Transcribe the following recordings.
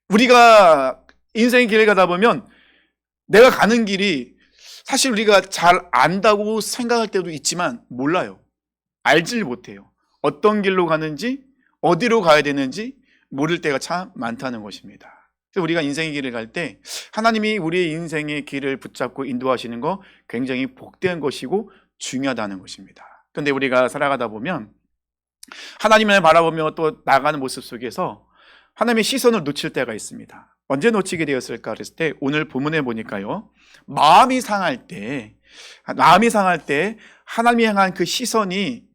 우리가 인생의 길을 가다 보면 내가 가는 길이 사실 우리가 잘 안다고 생각할 때도 있지만 몰라요. 알질 못해요. 어떤 길로 가는지, 어디로 가야 되는지 모를 때가 참 많다는 것입니다. 그래서 우리가 인생의 길을 갈 때 하나님이 우리의 인생의 길을 붙잡고 인도하시는 거 굉장히 복된 것이고 중요하다는 것입니다. 그런데 우리가 살아가다 보면 하나님을 바라보며 또 나가는 모습 속에서 하나님의 시선을 놓칠 때가 있습니다. 언제 놓치게 되었을까 그랬을 때 오늘 본문에 보니까요, 마음이 상할 때 하나님이 향한 그 시선이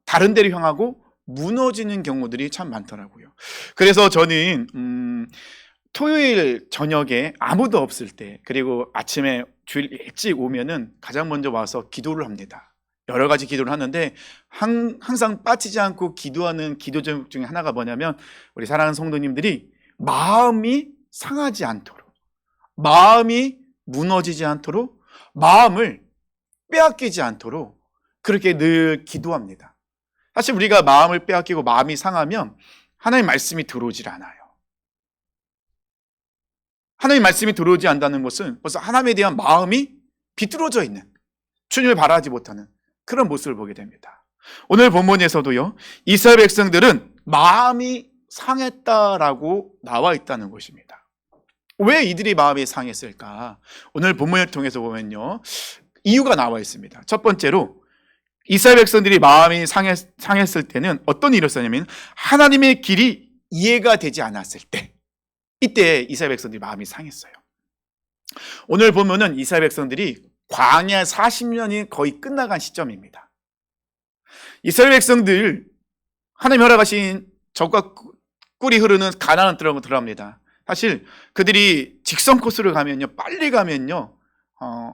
다른 데로 향하고 무너지는 경우들이 참 많더라고요. 그래서 저는 토요일 저녁에 아무도 없을 때, 그리고 아침에 주일 일찍 오면은 가장 먼저 와서 기도를 합니다. 여러 가지 기도를 하는데 항상 빠지지 않고 기도하는 기도 중에 하나가 뭐냐면, 우리 사랑하는 성도님들이 마음이 상하지 않도록, 마음이 무너지지 않도록, 마음을 빼앗기지 않도록 그렇게 늘 기도합니다. 사실 우리가 마음을 빼앗기고 마음이 상하면 하나님의 말씀이 들어오질 않아요. 하나님의 말씀이 들어오지 않는다는 것은 벌써 하나님에 대한 마음이 비뚤어져 있는, 주님을 바라지 못하는 그런 모습을 보게 됩니다. 오늘 본문에서도요, 이스라엘 백성들은 마음이 상했다라고 나와 있다는 것입니다. 왜 이들이 마음이 상했을까? 오늘 본문을 통해서 보면요, 이유가 나와 있습니다. 첫 번째로 이스라엘 백성들이 마음이 상했을 때는 어떤 일을 썼냐면, 하나님의 길이 이해가 되지 않았을 때, 이때 이스라엘 백성들이 마음이 상했어요. 오늘 보면은 이스라엘 백성들이 광야 40년이 거의 끝나간 시점입니다. 이스라엘 백성들 하나님 허락하신 젖과 꿀이 흐르는 가나안 땅으로 들어갑니다. 사실 그들이 직선 코스를 가면요, 빨리 가면요,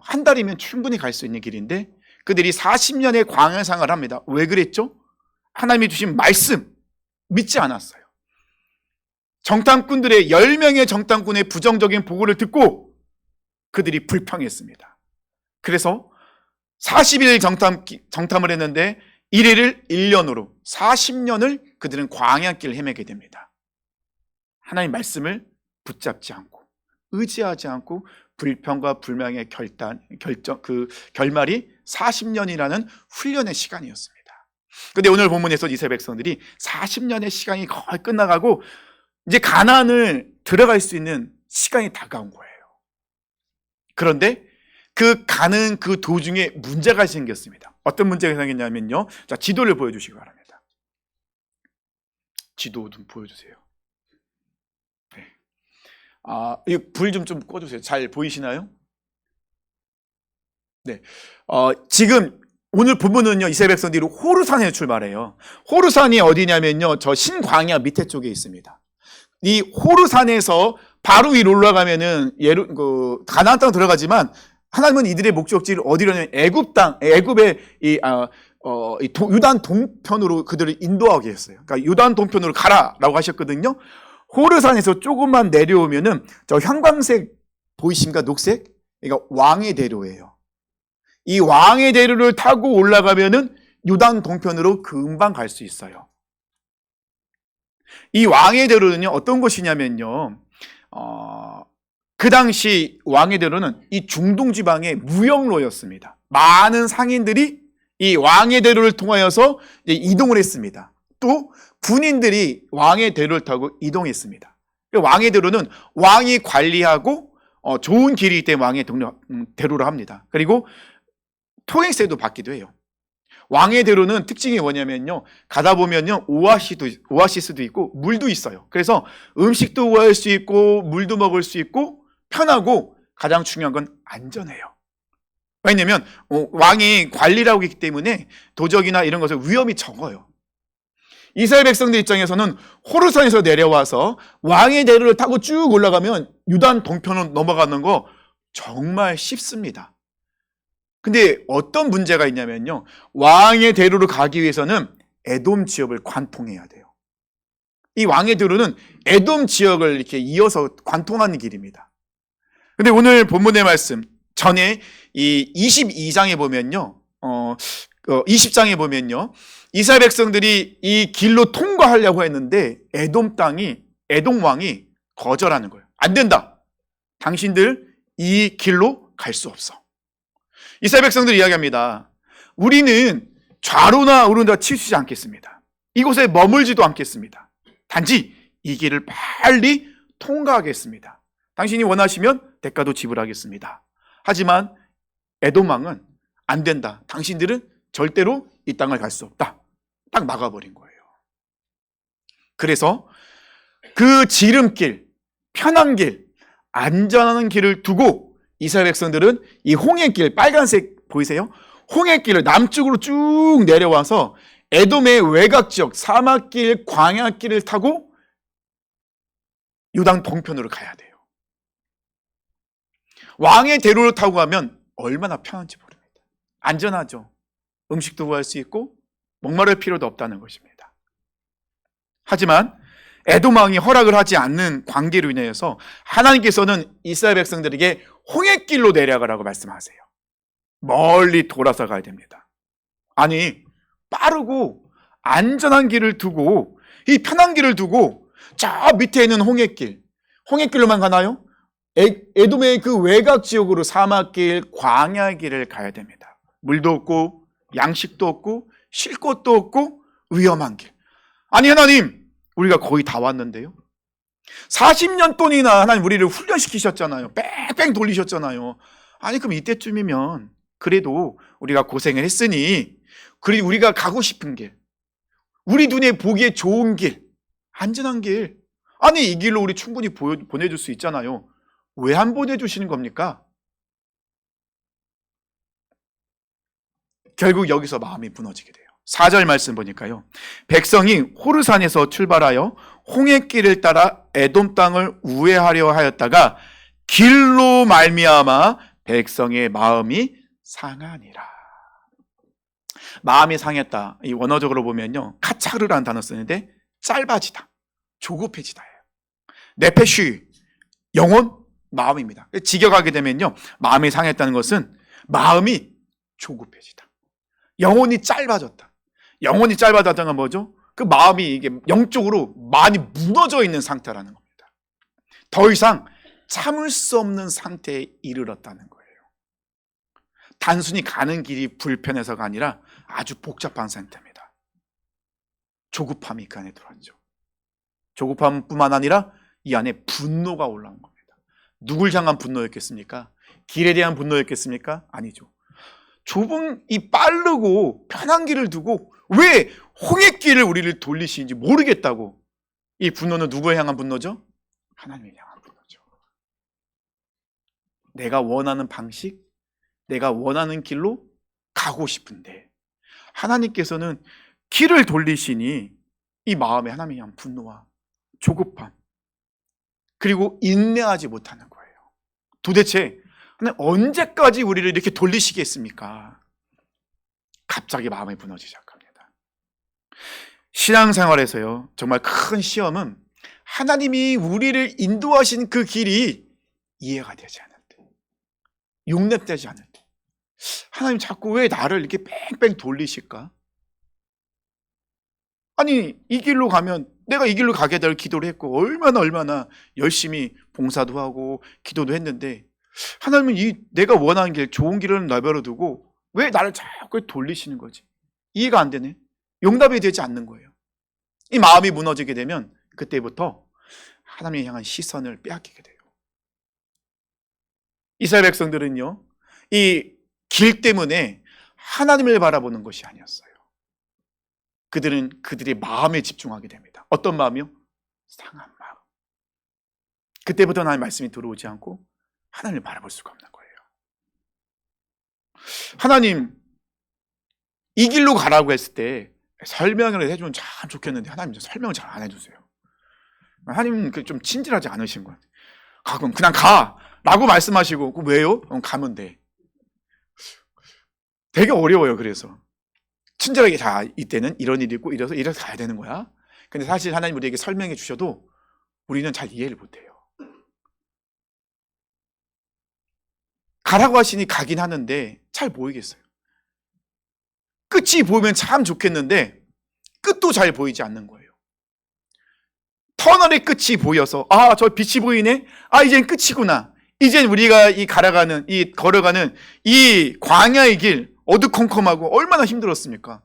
한 달이면 충분히 갈 수 있는 길인데 그들이 40년의 광야 생활을 합니다. 왜 그랬죠? 하나님이 주신 말씀 믿지 않았어요. 정탐꾼들의 10명의 정탐꾼의 부정적인 보고를 듣고 그들이 불평했습니다. 그래서 40일 정탐을 했는데 1일을 1년으로 40년을 그들은 광야길을 헤매게 됩니다. 하나님의 말씀을 붙잡지 않고 의지하지 않고 불평과 불명의 결말이 40년이라는 훈련의 시간이었습니다. 그런데 오늘 본문에서 이스라엘 백성들이 40년의 시간이 거의 끝나가고 이제 가나안을 들어갈 수 있는 시간이 다가온 거예요. 그런데 그 가는 그 도중에 문제가 생겼습니다. 어떤 문제가 생겼냐면요, 자, 지도를 보여주시기 바랍니다. 지도 좀 보여주세요. 네. 이 불 좀 꺼주세요. 잘 보이시나요? 네. 지금 오늘 본문은요, 이스라엘 백성들이 호르산에 출발해요. 호르산이 어디냐면요, 저 신광야 밑에 쪽에 있습니다. 이 호르산에서 바로 위로 올라가면은 가나안 땅 들어가지만 하나님은 이들의 목적지를 어디로냐면 애굽 땅, 애굽의 유단 동편으로 그들을 인도하게 했어요. 그러니까 유단 동편으로 가라라고 하셨거든요. 호르산에서 조금만 내려오면은 저 형광색 보이십니까? 녹색? 그러니까 왕의 대로예요. 이 왕의 대로를 타고 올라가면은 유단 동편으로 금방 갈 수 있어요. 이 왕의 대로는요, 어떤 곳이냐면요, 그 당시 왕의 대로는 이 중동 지방의 무역로였습니다. 많은 상인들이 이 왕의 대로를 통하여서 이동을 했습니다. 또 군인들이 왕의 대로를 타고 이동했습니다. 왕의 대로는 왕이 관리하고 좋은 길이기 때문에 왕의 대로를 합니다. 그리고 통행세도 받기도 해요. 왕의 대로는 특징이 뭐냐면요, 가다 보면요, 오아시스도 있고 물도 있어요. 그래서 음식도 구할 수 있고 물도 먹을 수 있고 편하고 가장 중요한 건 안전해요. 왜냐면 왕이 관리를 하고 있기 때문에 도적이나 이런 것을 위험이 적어요. 이스라엘 백성들 입장에서는 호르산에서 내려와서 왕의 대로를 타고 쭉 올라가면 유단 동편으로 넘어가는 거 정말 쉽습니다. 근데 어떤 문제가 있냐면요, 왕의 대로로 가기 위해서는 에돔 지역을 관통해야 돼요. 이 왕의 대로는 에돔 지역을 이렇게 이어서 관통하는 길입니다. 근데 오늘 본문의 말씀 전에 이 22장에 보면요, 20장에 보면요, 이스라엘 백성들이 이 길로 통과하려고 했는데 에돔 왕이 거절하는 거예요. 안 된다. 당신들 이 길로 갈 수 없어. 이스라엘 백성들이 이야기합니다. 우리는 좌로나 우로나 치우치지 않겠습니다. 이곳에 머물지도 않겠습니다. 단지 이 길을 빨리 통과하겠습니다. 당신이 원하시면 대가도 지불하겠습니다. 하지만 에돔 왕은 안 된다. 당신들은 절대로 이 땅을 갈 수 없다. 딱 막아버린 거예요. 그래서 그 지름길, 편한 길, 안전한 길을 두고 이스라엘 백성들은 이 홍해길, 빨간색 보이세요? 홍해길을 남쪽으로 쭉 내려와서 에돔의 외곽 지역, 사막길, 광야길을 타고 요단 동편으로 가야 돼요. 왕의 대로를 타고 가면 얼마나 편한지 모릅니다. 안전하죠. 음식도 구할 수 있고 목마를 필요도 없다는 것입니다. 하지만 에돔 왕이 허락을 하지 않는 관계로 인해서 하나님께서는 이스라엘 백성들에게 홍해길로 내려가라고 말씀하세요. 멀리 돌아서 가야 됩니다. 아니, 빠르고 안전한 길을 두고, 이 편한 길을 두고 저 밑에 있는 홍해길로만 가나요? 에돔의 그 외곽 지역으로 사막길, 광야길을 가야 됩니다. 물도 없고 양식도 없고 쉴 곳도 없고 위험한 길. 아니, 하나님, 우리가 거의 다 왔는데요. 40년 동이나 하나님 우리를 훈련시키셨잖아요. 뺑뺑 돌리셨잖아요. 아니, 그럼 이때쯤이면 그래도 우리가 고생을 했으니 그리고 우리가 가고 싶은 길, 우리 눈에 보기에 좋은 길, 안전한 길, 아니 이 길로 우리 충분히 보내줄 수 있잖아요. 왜 안 보내주시는 겁니까? 결국 여기서 마음이 무너지게 돼요. 4절 말씀 보니까요, 백성이 호르산에서 출발하여 홍해길을 따라 에돔 땅을 우회하려 하였다가 길로 말미암아 백성의 마음이 상하니라. 마음이 상했다. 이 원어적으로 보면요, 카차르라는 단어 쓰는데 짧아지다, 조급해지다예요. 네페쉬, 영혼, 마음입니다. 직역하게 되면요, 마음이 상했다는 것은 마음이 조급해지다, 영혼이 짧아졌다. 영혼이 짧아졌다는 건 뭐죠? 그 마음이 이게 영적으로 많이 무너져 있는 상태라는 겁니다. 더 이상 참을 수 없는 상태에 이르렀다는 거예요. 단순히 가는 길이 불편해서가 아니라 아주 복잡한 상태입니다. 조급함이 그 안에 들어왔죠. 조급함뿐만 아니라 이 안에 분노가 올라온 겁니다. 누굴 향한 분노였겠습니까? 길에 대한 분노였겠습니까? 아니죠. 좁은 이 빠르고 편한 길을 두고 왜 홍해길을 우리를 돌리시는지 모르겠다고. 이 분노는 누구에 향한 분노죠? 하나님에 향한 분노죠. 내가 원하는 방식, 내가 원하는 길로 가고 싶은데 하나님께서는 길을 돌리시니 이 마음에 하나님에 향한 분노와 조급함, 그리고 인내하지 못하는 거예요. 도대체 하나님 언제까지 우리를 이렇게 돌리시겠습니까? 갑자기 마음이 무너지기 시작합니다. 신앙생활에서요, 정말 큰 시험은 하나님이 우리를 인도하신 그 길이 이해가 되지 않을 때, 용납되지 않을 때, 하나님 자꾸 왜 나를 이렇게 뺑뺑 돌리실까? 아니, 이 길로 가면 내가 이 길로 가게 될 기도를 했고 얼마나 열심히 봉사도 하고 기도도 했는데 하나님은 내가 원하는 길, 좋은 길을 내버려 두고 왜 나를 자꾸 돌리시는 거지? 이해가 안 되네. 용납이 되지 않는 거예요. 이 마음이 무너지게 되면 그때부터 하나님을 향한 시선을 빼앗기게 돼요. 이스라엘 백성들은요, 이 길 때문에 하나님을 바라보는 것이 아니었어요. 그들은 그들의 마음에 집중하게 됩니다. 어떤 마음이요? 상한 마음. 그때부터 하나님의 말씀이 들어오지 않고 하나님을 바라볼 수가 없는 거예요. 하나님, 이 길로 가라고 했을 때 설명을 해주면 참 좋겠는데 하나님 설명을 잘 안 해주세요. 하나님은 좀 친절하지 않으신 것 같아요. 그럼 그냥 가! 라고 말씀하시고, 왜요? 그럼 가면 돼. 되게 어려워요. 그래서 친절하게 이때는 이런 일이 있고 이래서 가야 되는 거야. 근데 사실 하나님 우리에게 설명해 주셔도 우리는 잘 이해를 못해요. 가라고 하시니 가긴 하는데 잘 모르겠어요. 끝이 보이면 참 좋겠는데 끝도 잘 보이지 않는 거예요. 터널의 끝이 보여서 저 빛이 보이네. 이젠 끝이구나. 이젠 우리가 걸어가는 이 광야의 길, 어두컴컴하고 얼마나 힘들었습니까?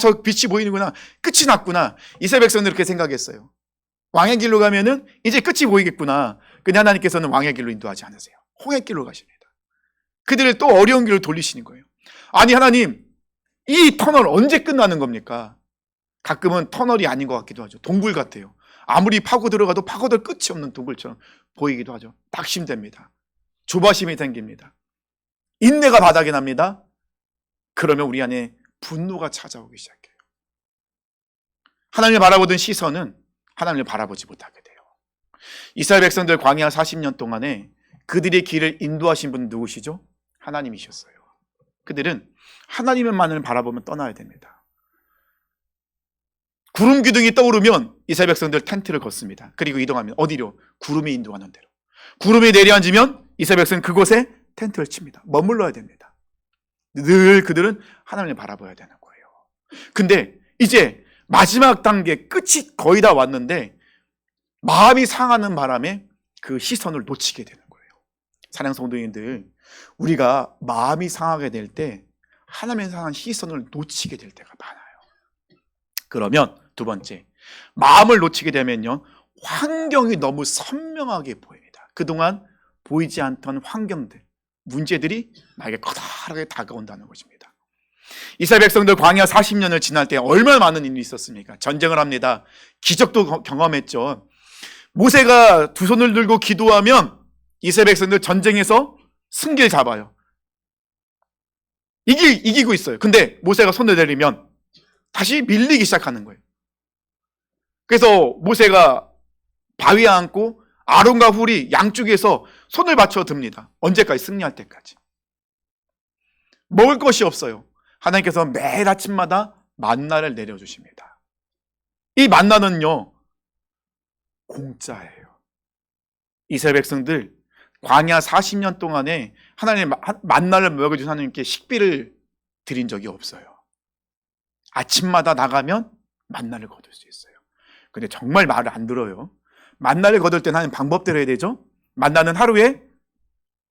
저 빛이 보이는구나. 끝이 났구나. 이스라엘 백성들은 그렇게 생각했어요. 왕의 길로 가면은 이제 끝이 보이겠구나. 근데 하나님께서는 왕의 길로 인도하지 않으세요. 홍해 길로 가십니다. 그들을 또 어려운 길로 돌리시는 거예요. 아니 하나님, 이 터널 언제 끝나는 겁니까? 가끔은 터널이 아닌 것 같기도 하죠. 동굴 같아요. 아무리 파고 들어가도 파고들 끝이 없는 동굴처럼 보이기도 하죠. 낙심됩니다. 조바심이 생깁니다. 인내가 바닥이 납니다. 그러면 우리 안에 분노가 찾아오기 시작해요. 하나님을 바라보던 시선은 하나님을 바라보지 못하게 돼요. 이스라엘 백성들 광야 40년 동안에 그들의 길을 인도하신 분은 누구시죠? 하나님이셨어요. 그들은 하나님만을 바라보면 떠나야 됩니다. 구름 기둥이 떠오르면 이스라엘 백성들 텐트를 걷습니다. 그리고 이동하면 어디로? 구름이 인도하는 대로. 구름이 내려앉으면 이스라엘 백성은 그곳에 텐트를 칩니다. 머물러야 됩니다. 늘 그들은 하나님을 바라봐야 되는 거예요. 근데 이제 마지막 단계 끝이 거의 다 왔는데 마음이 상하는 바람에 그 시선을 놓치게 되는 거예요. 사랑 성도님들, 우리가 마음이 상하게 될 때 하나님의 상한 시선을 놓치게 될 때가 많아요. 그러면 두 번째, 마음을 놓치게 되면요, 환경이 너무 선명하게 보입니다. 그동안 보이지 않던 환경들, 문제들이 나에게 커다랗게 다가온다는 것입니다. 이스라엘 백성들 광야 40년을 지날 때 얼마나 많은 일이 있었습니까? 전쟁을 합니다. 기적도 경험했죠. 모세가 두 손을 들고 기도하면 이스라엘 백성들 전쟁에서 승기를 잡아요. 이기고 있어요. 근데 모세가 손을 내리면 다시 밀리기 시작하는 거예요. 그래서 모세가 바위에 앉고 아론과 훌이 양쪽에서 손을 받쳐 듭니다. 언제까지? 승리할 때까지. 먹을 것이 없어요. 하나님께서 매일 아침마다 만나를 내려주십니다. 이 만나는요, 공짜예요. 이스라엘 백성들 광야 40년 동안에 하나님 만나를 먹여준 하나님께 식비를 드린 적이 없어요. 아침마다 나가면 만나를 거둘 수 있어요. 근데 정말 말을 안 들어요. 만나를 거둘 때는 하는 방법대로 해야 되죠. 만나는 하루에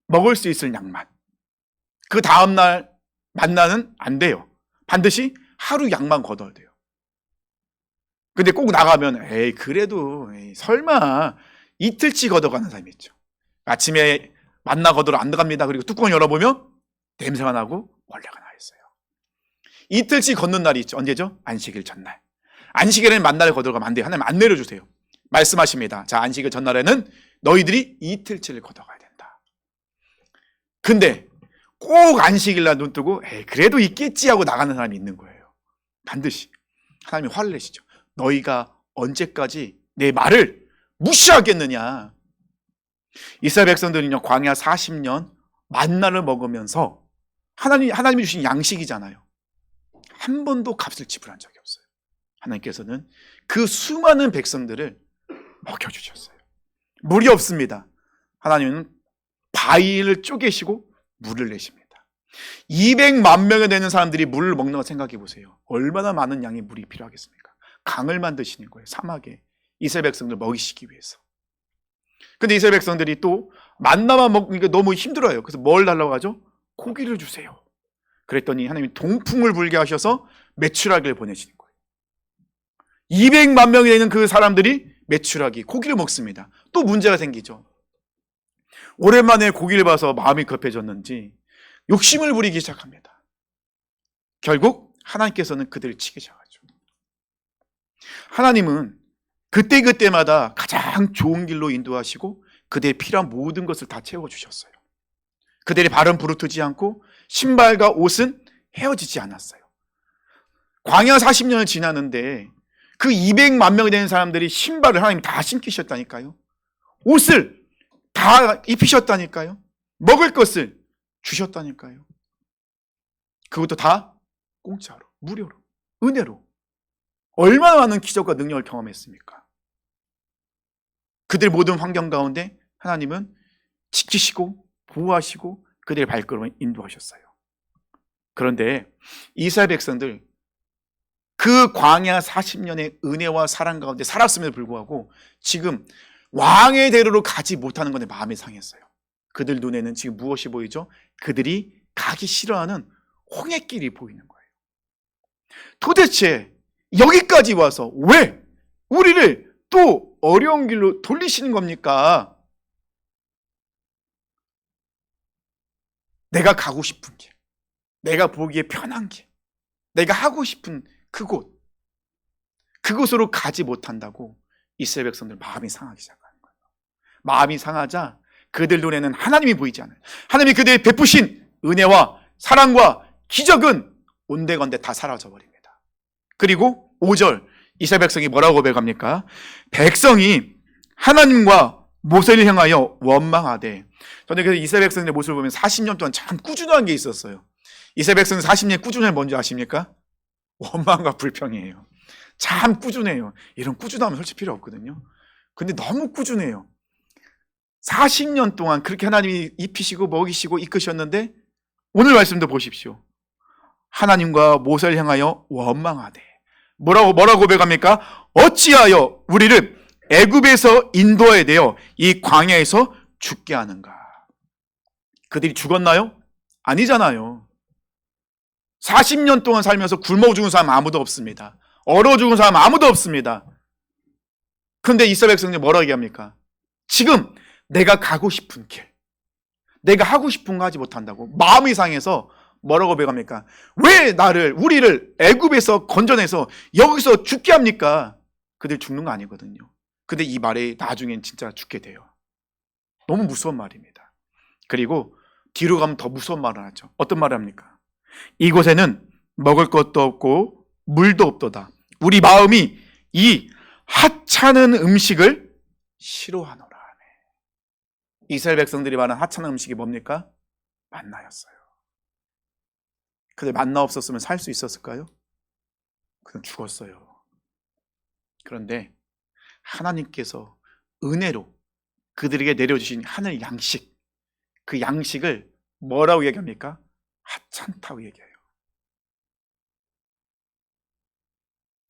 먹을 수 있을 양만. 그 다음날 만나는 안 돼요. 반드시 하루 양만 거둬야 돼요. 근데 꼭 나가면 그래도 설마 이틀치 걷어가는 사람이 있죠. 아침에 만나 거두러 안 들어갑니다. 그리고 뚜껑 열어보면 냄새가 나고 원래가 나 있어요. 이틀치 걷는 날이 있죠. 언제죠? 안식일 전날. 안식일에는 만나를 거두러 가면 안 돼요. 하나님 안 내려주세요. 말씀하십니다. 자, 안식일 전날에는 너희들이 이틀치를 걷어가야 된다. 근데 꼭 안식일날 눈 뜨고 그래도 있겠지 하고 나가는 사람이 있는 거예요. 반드시 하나님이 화를 내시죠. 너희가 언제까지 내 말을 무시하겠느냐. 이스라엘 백성들은요, 광야 40년 만나를 먹으면서 하나님이 주신 양식이잖아요. 한 번도 값을 지불한 적이 없어요. 하나님께서는 그 수많은 백성들을 먹여주셨어요. 물이 없습니다. 하나님은 바위를 쪼개시고 물을 내십니다. 200만 명이 되는 사람들이 물을 먹는 거 생각해 보세요. 얼마나 많은 양의 물이 필요하겠습니까? 강을 만드시는 거예요. 사막에 이스라엘 백성들 먹이시기 위해서. 근데 이스라엘 백성들이 또 만나만 먹으니까 너무 힘들어요. 그래서 뭘 달라고 하죠? 고기를 주세요. 그랬더니 하나님이 동풍을 불게 하셔서 메추라기를 보내시는 거예요. 200만 명이 되는 그 사람들이 메추라기, 고기를 먹습니다. 또 문제가 생기죠. 오랜만에 고기를 봐서 마음이 급해졌는지 욕심을 부리기 시작합니다. 결국 하나님께서는 그들을 치게 시작하죠. 하나님은 그때그때마다 가장 좋은 길로 인도하시고 그들의 필요한 모든 것을 다 채워주셨어요. 그들의 발은 부르트지 않고 신발과 옷은 헤어지지 않았어요. 광야 40년을 지나는데 그 200만 명이 되는 사람들이 신발을 하나님 다 신기셨다니까요. 옷을 다 입히셨다니까요. 먹을 것을 주셨다니까요. 그것도 다 공짜로, 무료로, 은혜로. 얼마나 많은 기적과 능력을 경험했습니까? 그들 모든 환경 가운데 하나님은 지키시고 보호하시고 그들의 발걸음을 인도하셨어요. 그런데 이스라엘 백성들 그 광야 40년의 은혜와 사랑 가운데 살았음에도 불구하고 지금 왕의 대로로 가지 못하는 것에 마음이 상했어요. 그들 눈에는 지금 무엇이 보이죠? 그들이 가기 싫어하는 홍해길이 보이는 거예요. 도대체 여기까지 와서 왜 우리를 또 어려운 길로 돌리시는 겁니까? 내가 가고 싶은 길, 내가 보기에 편한 길, 내가 하고 싶은 그곳으로 가지 못한다고 이스라엘 백성들 마음이 상하기 시작하는 거예요. 마음이 상하자 그들 눈에는 하나님이 보이지 않아요. 하나님이 그들이 베푸신 은혜와 사랑과 기적은 온데건데 다 사라져 버립니다. 그리고 5절 이스라엘 백성이 뭐라고 고백합니까? 백성이 하나님과 모세를 향하여 원망하되. 저는 그래서 이스라엘 백성들의 모습을 보면 40년 동안 참 꾸준한 게 있었어요. 이스라엘 백성은 40년 꾸준한 게 뭔지 아십니까? 원망과 불평이에요. 참 꾸준해요. 이런 꾸준함은 솔직히 필요 없거든요. 근데 너무 꾸준해요. 40년 동안 그렇게 하나님이 입히시고 먹이시고 이끄셨는데 오늘 말씀도 보십시오. 하나님과 모세를 향하여 원망하되. 뭐라고 고백합니까? 어찌하여 우리를 애굽에서 인도하여 내어 이 광야에서 죽게 하는가? 그들이 죽었나요? 아니잖아요. 40년 동안 살면서 굶어 죽은 사람 아무도 없습니다. 얼어 죽은 사람 아무도 없습니다. 그런데 이스라엘 백성들이 뭐라고 얘기합니까? 지금 내가 가고 싶은 길, 내가 하고 싶은 거 하지 못한다고 마음이 상해서 뭐라고 고백합니까? 왜 우리를 애굽에서 건져내서 여기서 죽게 합니까? 그들 죽는 거 아니거든요. 근데 이 말에 나중엔 진짜 죽게 돼요. 너무 무서운 말입니다. 그리고 뒤로 가면 더 무서운 말을 하죠. 어떤 말을 합니까? 이곳에는 먹을 것도 없고 물도 없도다. 우리 마음이 이 하찮은 음식을 싫어하노라. 이스라엘 백성들이 말한 하찮은 음식이 뭡니까? 만나였어요. 근데 만나 없었으면 살 수 있었을까요? 그냥 죽었어요. 그런데 하나님께서 은혜로 그들에게 내려주신 하늘 양식, 그 양식을 뭐라고 얘기합니까? 하찮다고 얘기해요.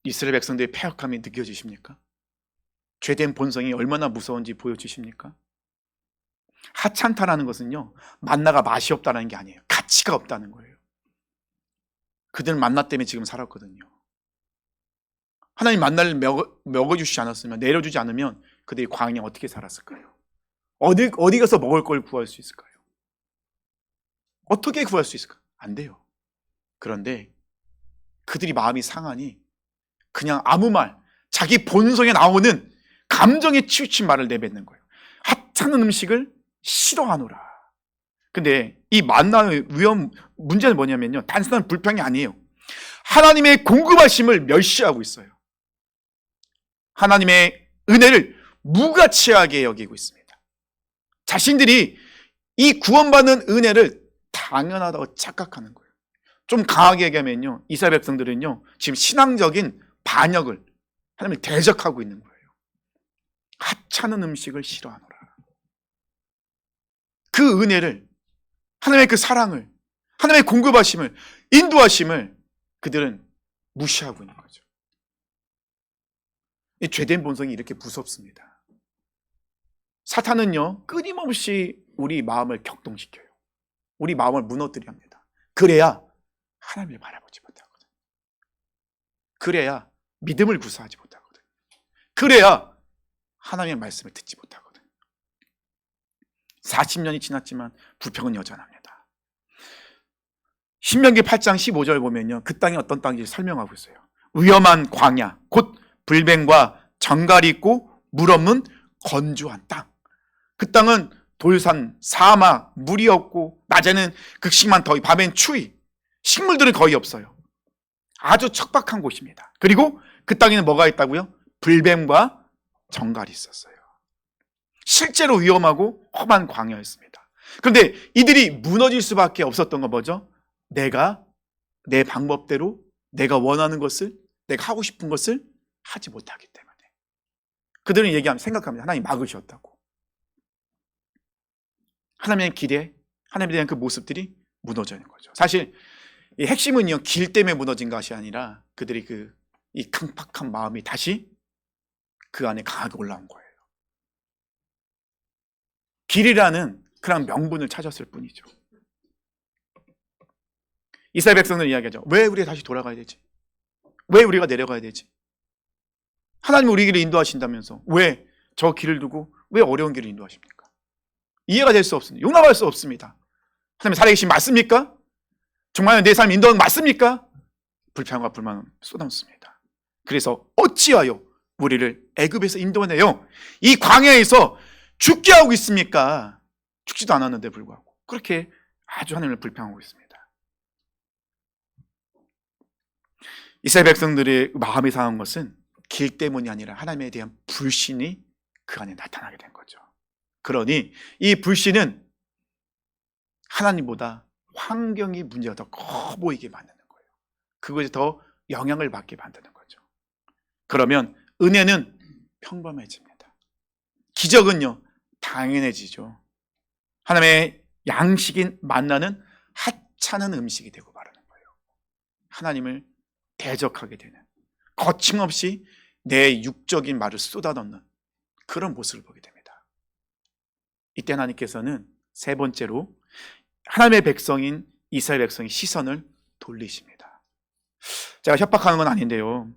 이스라엘 백성들의 패역함이 느껴지십니까? 죄된 본성이 얼마나 무서운지 보여주십니까? 하찮다라는 것은요, 만나가 맛이 없다는 게 아니에요. 가치가 없다는 거예요. 그들 만나 때문에 지금 살았거든요. 하나님 만나를 먹어주시지 않았으면, 내려주지 않으면 그들이 광야에 어떻게 살았을까요? 어디 가서 먹을 걸 구할 수 있을까요? 어떻게 구할 수 있을까요? 안 돼요. 그런데 그들이 마음이 상하니 그냥 아무 말, 자기 본성에 나오는 감정에 치우친 말을 내뱉는 거예요. 하찮은 음식을 싫어하노라. 근데 이 만나의 문제는 뭐냐면요, 단순한 불평이 아니에요. 하나님의 공급하심을 멸시하고 있어요. 하나님의 은혜를 무가치하게 여기고 있습니다. 자신들이 이 구원받는 은혜를 당연하다고 착각하는 거예요. 좀 강하게 얘기하면요, 이스라엘 백성들은요 지금 신앙적인 반역을 하나님을 대적하고 있는 거예요. 하찮은 음식을 싫어하노라. 그 은혜를, 하나님의 그 사랑을, 하나님의 공급하심을, 인도하심을 그들은 무시하고 있는 거죠. 이 죄된 본성이 이렇게 무섭습니다. 사탄은요 끊임없이 우리 마음을 격동시켜요. 우리 마음을 무너뜨려 합니다. 그래야 하나님을 바라보지 못하거든요. 그래야 믿음을 구사하지 못하거든요. 그래야 하나님의 말씀을 듣지 못하거든요. 40년이 지났지만 불평은 여전합니다. 신명기 8장 15절 보면요, 그 땅이 어떤 땅인지 설명하고 있어요. 위험한 광야, 곧 불뱀과 정갈이 있고 물 없는 건조한 땅. 그 땅은 돌산, 사막, 물이 없고 낮에는 극심한 더위, 밤엔 추위, 식물들은 거의 없어요. 아주 척박한 곳입니다. 그리고 그 땅에는 뭐가 있다고요? 불뱀과 정갈이 있었어요. 실제로 위험하고 험한 광야였습니다. 그런데 이들이 무너질 수밖에 없었던 건 뭐죠? 내가 내 방법대로 내가 원하는 것을, 내가 하고 싶은 것을 하지 못하기 때문에. 그들은 생각합니다. 하나님 막으셨다고. 하나님의 길에, 하나님에 대한 그 모습들이 무너지는 거죠. 사실 이 핵심은요, 길 때문에 무너진 것이 아니라 그들이 그 이 강팍한 마음이 다시 그 안에 강하게 올라온 거예요. 길이라는 그런 명분을 찾았을 뿐이죠. 이스라엘 백성들은 이야기하죠. 왜 우리가 다시 돌아가야 되지? 왜 우리가 내려가야 되지? 하나님 우리 길을 인도하신다면서 왜 저 길을 두고 왜 어려운 길을 인도하십니까? 이해가 될 수 없습니다. 용납할 수 없습니다. 하나님 살아계신 맞습니까? 정말 내 삶 인도하는 맞습니까? 불평과 불만은 쏟아놓습니다. 그래서 어찌하여 우리를 애굽에서 인도하내요? 이 광야에서 죽게 하고 있습니까? 죽지도 않았는데 불구하고 그렇게 아주 하나님을 불평하고 있습니다. 이스라엘 백성들의 마음이 상한 것은 길 때문이 아니라 하나님에 대한 불신이 그 안에 나타나게 된 거죠. 그러니 이 불신은 하나님보다 환경이 문제가 더 커 보이게 만드는 거예요. 그것에 더 영향을 받게 만드는 거죠. 그러면 은혜는 평범해집니다. 기적은요 당연해지죠. 하나님의 양식인 만나는 하찮은 음식이 되고 마르는 거예요. 하나님을 대적하게 되는, 거침없이 내 육적인 말을 쏟아넣는 그런 모습을 보게 됩니다. 이때 하나님께서는 세 번째로 하나님의 백성인 이스라엘 백성의 시선을 돌리십니다. 제가 협박하는 건 아닌데요,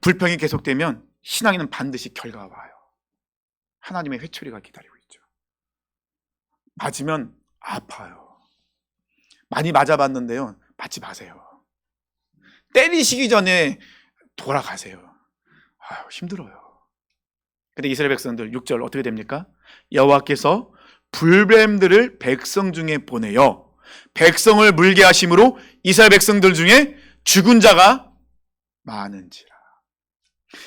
불평이 계속되면 신앙에는 반드시 결과가 와요. 하나님의 회초리가 기다리고 있죠. 맞으면 아파요. 많이 맞아봤는데요, 맞지 마세요. 때리시기 전에 돌아가세요. 아유, 힘들어요. 근데 이스라엘 백성들 6절 어떻게 됩니까? 여호와께서 불뱀들을 백성 중에 보내요 백성을 물게 하심으로 이스라엘 백성들 중에 죽은 자가 많은지라.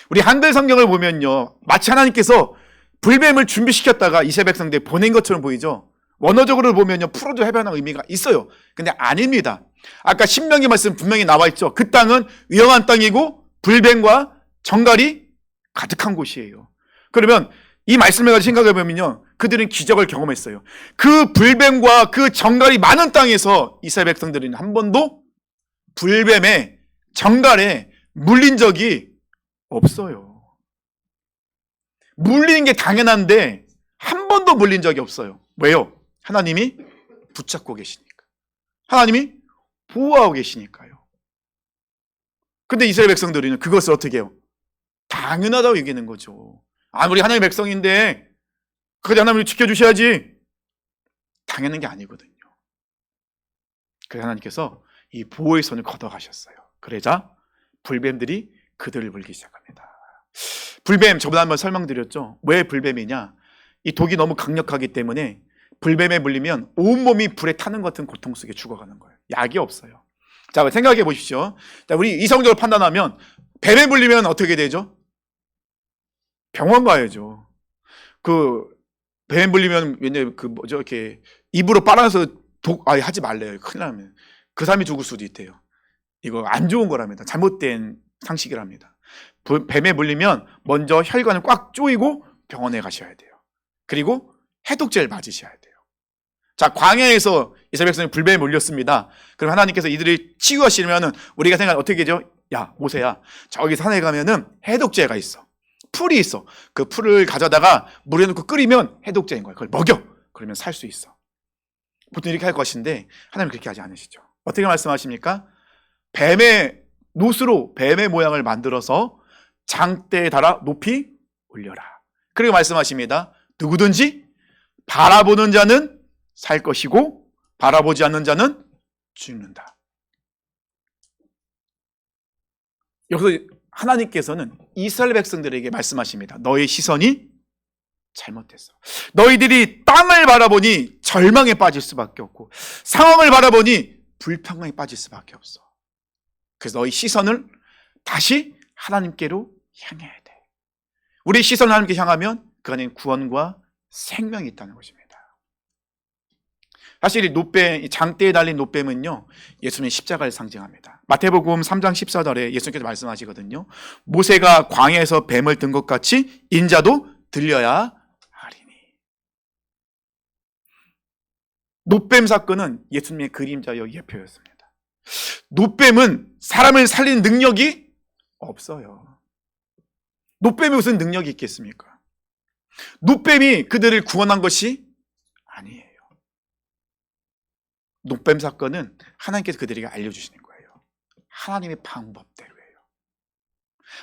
우리 한글 성경을 보면요, 마치 하나님께서 불뱀을 준비시켰다가 이스라엘 백성들 보낸 것처럼 보이죠. 원어적으로 보면요, 풀어도 해변한 의미가 있어요. 근데 아닙니다. 아까 신명기 말씀 분명히 나와 있죠. 그 땅은 위험한 땅이고 불뱀과 정갈이 가득한 곳이에요. 그러면 이 말씀을 가지고 생각해 보면요, 그들은 기적을 경험했어요. 그 불뱀과 그 정갈이 많은 땅에서 이스라엘 백성들은 한 번도 불뱀에 정갈에 물린 적이 없어요. 물리는 게 당연한데 한 번도 물린 적이 없어요. 왜요? 하나님이 붙잡고 계시니까. 하나님이 보호하고 계시니까요. 근데 이스라엘 백성들은 그것을 어떻게 해요? 당연하다고 얘기하는 거죠. 아무리 하나님의 백성인데 그게 하나님을 지켜주셔야지. 당연한 게 아니거든요. 그래서 하나님께서 이 보호의 손을 걷어가셨어요. 그러자 불뱀들이 그들을 물기 시작합니다. 불뱀, 저번에 한번 설명드렸죠. 왜 불뱀이냐? 이 독이 너무 강력하기 때문에 불뱀에 물리면 온몸이 불에 타는 것 같은 고통 속에 죽어가는 거예요. 약이 없어요. 자, 생각해 보십시오. 자, 우리 이성적으로 판단하면 뱀에 물리면 어떻게 되죠? 병원 가야죠. 뱀에 물리면 왜냐면 이렇게 입으로 빨아서 하지 말래요. 큰일 나면 그 사람이 죽을 수도 있대요. 이거 안 좋은 거랍니다. 잘못된 상식이랍니다. 뱀에 물리면 먼저 혈관을 꽉 조이고 병원에 가셔야 돼요. 그리고 해독제를 맞으셔야 돼요. 자, 광야에서 이스라엘 백성이 불뱀에 물렸습니다. 그럼 하나님께서 이들을 치유하시려면 우리가 생각하면 어떻게 되죠? 야, 모세야, 저기 산에 가면은 해독제가 있어. 풀이 있어. 그 풀을 가져다가 물에 넣고 끓이면 해독제인 거야. 그걸 먹여. 그러면 살 수 있어. 보통 이렇게 할 것인데 하나님 그렇게 하지 않으시죠. 어떻게 말씀하십니까? 노스로 뱀의 모양을 만들어서 장대에 달아 높이 올려라. 그리고 말씀하십니다. 누구든지 바라보는 자는 살 것이고 바라보지 않는 자는 죽는다. 여기서 하나님께서는 이스라엘 백성들에게 말씀하십니다. 너의 시선이 잘못됐어. 너희들이 땅을 바라보니 절망에 빠질 수밖에 없고 상황을 바라보니 불평강에 빠질 수밖에 없어. 그래서 너희 시선을 다시 하나님께로 향해야 돼. 우리 시선을 하나님께 향하면 그 안에 구원과 생명이 있다는 것입니다. 사실 이 장대에 달린 놋뱀은요, 예수님의 십자가를 상징합니다. 마태복음 3장 14절에 예수님께서 말씀하시거든요. 모세가 광야에서 뱀을 든 것 같이 인자도 들려야 하리니. 놋뱀 사건은 예수님의 그림자여 예표였습니다. 놋뱀은 사람을 살리는 능력이 없어요. 노뱀이 무슨 능력이 있겠습니까? 노뱀이 그들을 구원한 것이 아니에요. 노뱀 사건은 하나님께서 그들에게 알려주시는 거예요. 하나님의 방법대로예요.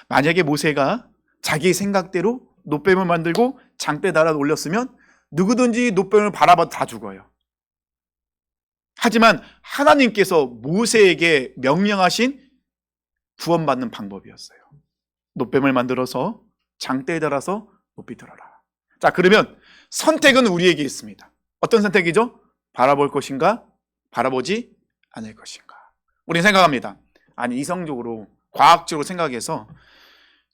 만약에 모세가 자기 생각대로 노뱀을 만들고 장대에 달아 올렸으면 누구든지 노뱀을 바라봐도 다 죽어요. 하지만 하나님께서 모세에게 명령하신 구원받는 방법이었어요. 노뱀을 만들어서 장대에 달아서 높이 들어라. 자, 그러면 선택은 우리에게 있습니다. 어떤 선택이죠? 바라볼 것인가? 바라보지 않을 것인가? 우리는 생각합니다. 아니, 이성적으로 과학적으로 생각해서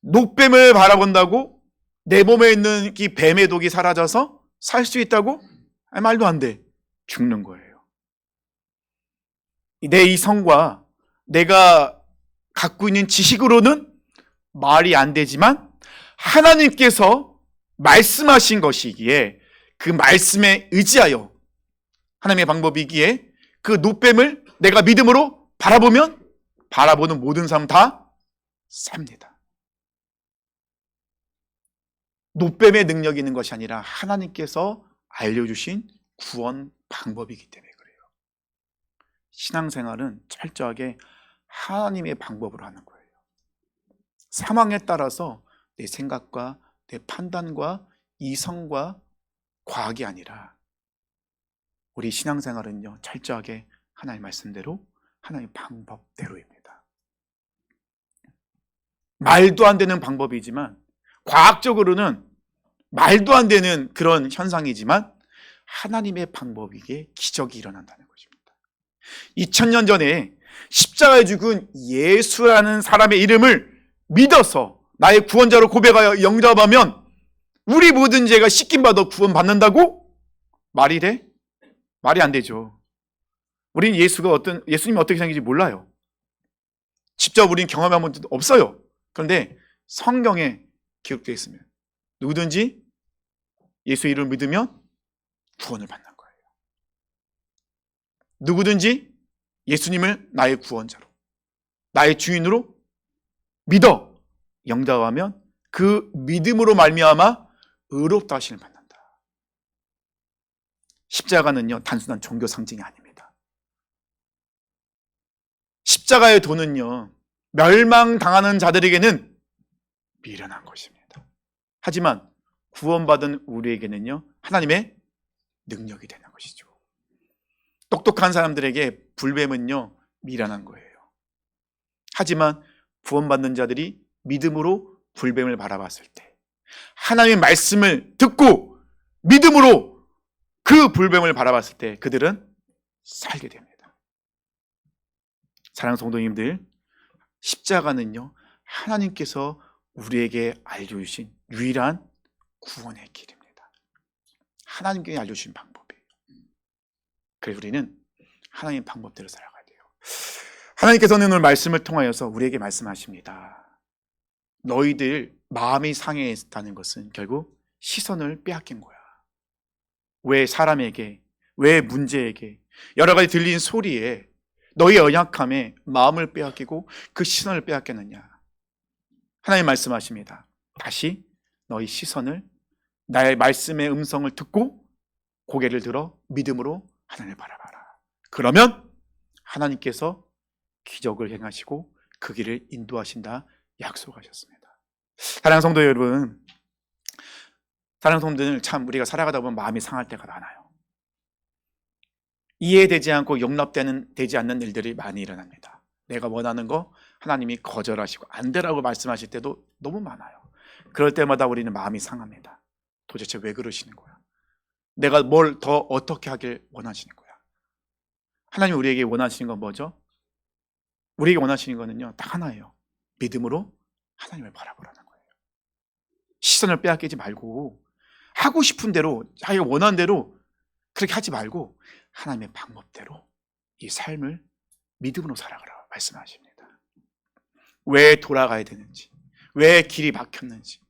노뱀을 바라본다고 내 몸에 있는 이 뱀의 독이 사라져서 살 수 있다고? 아니, 말도 안 돼. 죽는 거예요. 내 이성과 내가 갖고 있는 지식으로는 말이 안 되지만 하나님께서 말씀하신 것이기에 그 말씀에 의지하여 하나님의 방법이기에 그 노뱀을 내가 믿음으로 바라보면 바라보는 모든 사람 다 삽니다. 노뱀의 능력이 있는 것이 아니라 하나님께서 알려주신 구원 방법이기 때문에 그래요. 신앙생활은 철저하게 하나님의 방법으로 하는 거예요. 상황에 따라서 내 생각과 내 판단과 이성과 과학이 아니라 우리 신앙생활은요, 철저하게 하나님의 말씀대로 하나님의 방법대로입니다. 말도 안 되는 방법이지만 과학적으로는 말도 안 되는 그런 현상이지만 하나님의 방법이기에 기적이 일어난다는 것입니다. 2000년 전에 십자가에 죽은 예수라는 사람의 이름을 믿어서 나의 구원자로 고백하여 영접하면 우리 모든 죄가 씻김받아 구원받는다고? 말이 돼? 말이 안 되죠. 우린 예수님이 어떻게 생긴지 몰라요. 직접 우린 경험한 번 없어요. 그런데 성경에 기록되어 있습니다. 누구든지 예수 이름을 믿으면 구원을 받는 거예요. 누구든지 예수님을 나의 구원자로, 나의 주인으로 믿어 영접하면 그 믿음으로 말미암아 의롭다 하심을 받는다. 십자가는요, 단순한 종교 상징이 아닙니다. 십자가의 도는요, 멸망당하는 자들에게는 미련한 것입니다. 하지만 구원받은 우리에게는요, 하나님의 능력이 되는 것이죠. 똑똑한 사람들에게 불뱀은요, 미련한 거예요. 하지만 구원받는 자들이 믿음으로 불뱀을 바라봤을 때 하나님의 말씀을 듣고 믿음으로 그 불뱀을 바라봤을 때 그들은 살게 됩니다. 사랑하는 성도님들, 십자가는요, 하나님께서 우리에게 알려주신 유일한 구원의 길입니다. 하나님께 알려주신 방법이에요. 그래서 우리는 하나님의 방법대로 살아가야 돼요. 하나님께서는 오늘 말씀을 통하여서 우리에게 말씀하십니다. 너희들 마음이 상해했다는 것은 결국 시선을 빼앗긴 거야. 왜 사람에게, 왜 문제에게, 여러 가지 들린 소리에 너희 연약함에 마음을 빼앗기고 그 시선을 빼앗겼느냐. 하나님 말씀하십니다. 다시 너희 시선을 나의 말씀의 음성을 듣고 고개를 들어 믿음으로 하나님을 바라봐라. 그러면 하나님께서 기적을 행하시고 그 길을 인도하신다 약속하셨습니다. 사랑하는 성도 여러분, 사랑하는 성도들, 참 우리가 살아가다 보면 마음이 상할 때가 많아요. 이해되지 않고 용납되지 않는 일들이 많이 일어납니다. 내가 원하는 거 하나님이 거절하시고 안 되라고 말씀하실 때도 너무 많아요. 그럴 때마다 우리는 마음이 상합니다. 도대체 왜 그러시는 거야? 내가 뭘 더 어떻게 하길 원하시는 거야? 하나님 우리에게 원하시는 건 뭐죠? 우리에게 원하시는 거는요, 딱 하나예요. 믿음으로 하나님을 바라보라는 거예요. 시선을 빼앗기지 말고 하고 싶은 대로, 자기가 원하는 대로 그렇게 하지 말고 하나님의 방법대로 이 삶을 믿음으로 살아가라 말씀하십니다. 왜 돌아가야 되는지, 왜 길이 막혔는지,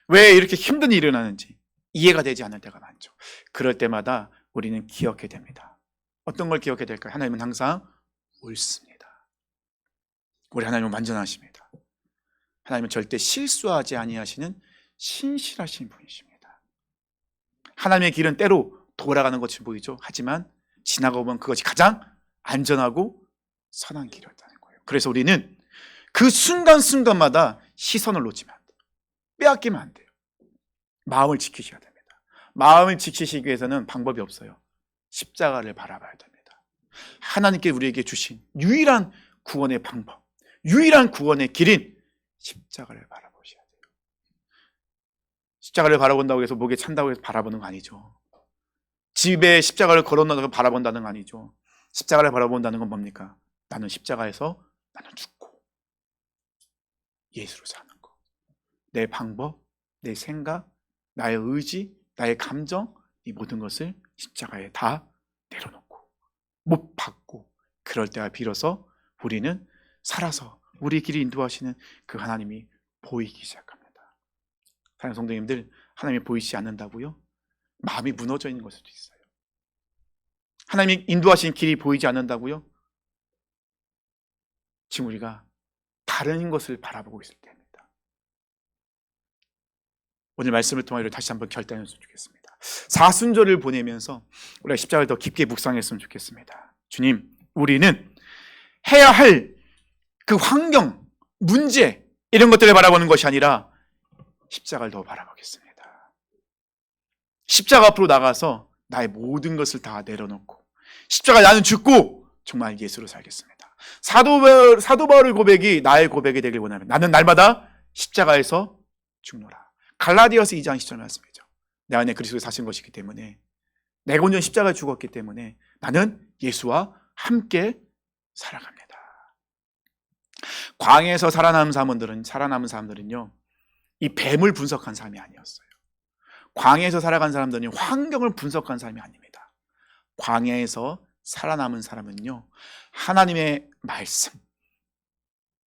왜 이렇게 힘든 일이 일어나는지 이해가 되지 않을 때가 많죠. 그럴 때마다 우리는 기억해야 됩니다. 어떤 걸 기억해야 될까요? 하나님은 항상 옳습니다. 우리 하나님은 완전하십니다. 하나님은 절대 실수하지 아니하시는 신실하신 분이십니다. 하나님의 길은 때로 돌아가는 것이 보이죠. 하지만 지나가 보면 그것이 가장 안전하고 선한 길이었다는 거예요. 그래서 우리는 그 순간순간마다 시선을 놓치면 안 돼요. 빼앗기면 안 돼요. 마음을 지키셔야 됩니다. 마음을 지키시기 위해서는 방법이 없어요. 십자가를 바라봐야 됩니다. 하나님께 우리에게 주신 유일한 구원의 방법, 유일한 구원의 길인 십자가를 바라보셔야 돼요. 십자가를 바라본다고 해서 목에 찬다고 해서 바라보는 거 아니죠. 집에 십자가를 걸어놓고 바라본다는 거 아니죠. 십자가를 바라본다는 건 뭡니까? 나는 십자가에서 나는 죽고 예수로 사는 거. 내 방법, 내 생각, 나의 의지, 나의 감정, 이 모든 것을 십자가에 다 내려놓고 못 받고 그럴 때가 비로소 우리는 살아서 우리 길을 인도하시는 그 하나님이 보이기 시작합니다. 사랑하는 성도님들, 하나님이 보이지 않는다고요? 마음이 무너져 있는 것일 수도 있어요. 하나님이 인도하신 길이 보이지 않는다고요? 지금 우리가 다른 것을 바라보고 있을 때입니다. 오늘 말씀을 통하여 다시 한번 결단했으면 좋겠습니다. 사순절을 보내면서 우리가 십자가를 더 깊게 묵상했으면 좋겠습니다. 주님, 우리는 해야 할 그 환경, 문제 이런 것들을 바라보는 것이 아니라 십자가를 더 바라보겠습니다. 십자가 앞으로 나가서 나의 모든 것을 다 내려놓고 십자가 나는 죽고 정말 예수로 살겠습니다. 사도 바울의 고백이 나의 고백이 되길 원하면 나는 날마다 십자가에서 죽노라. 갈라디아서 2장 10절 말씀이죠. 내 안에 그리스도의 사신 것이기 때문에 내가 온전히 십자가에 죽었기 때문에 나는 예수와 함께 살아갑니다. 광야에서 살아남은 사람들은요, 이 뱀을 분석한 사람이 아니었어요. 광야에서 살아간 사람들은 환경을 분석한 사람이 아닙니다. 광야에서 살아남은 사람은요, 하나님의 말씀,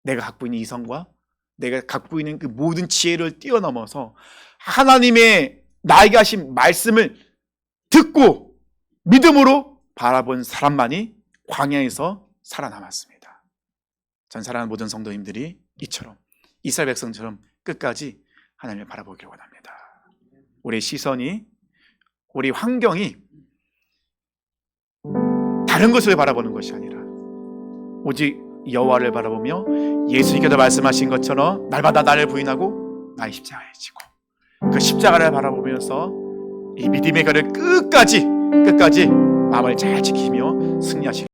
내가 갖고 있는 이성과 내가 갖고 있는 그 모든 지혜를 뛰어넘어서 하나님의 나에게 하신 말씀을 듣고 믿음으로 바라본 사람만이 광야에서 살아남았습니다. 전 사랑하는 모든 성도님들이 이처럼 이스라엘 백성처럼 끝까지 하나님을 바라보길 원합니다. 우리 시선이, 우리 환경이 다른 것을 바라보는 것이 아니라 오직 여호와를 바라보며 예수님께서 말씀하신 것처럼 날마다 나를 부인하고 나의 십자가에 지고 그 십자가를 바라보면서 이 믿음의 길을 끝까지 마음을 잘 지키며 승리하시길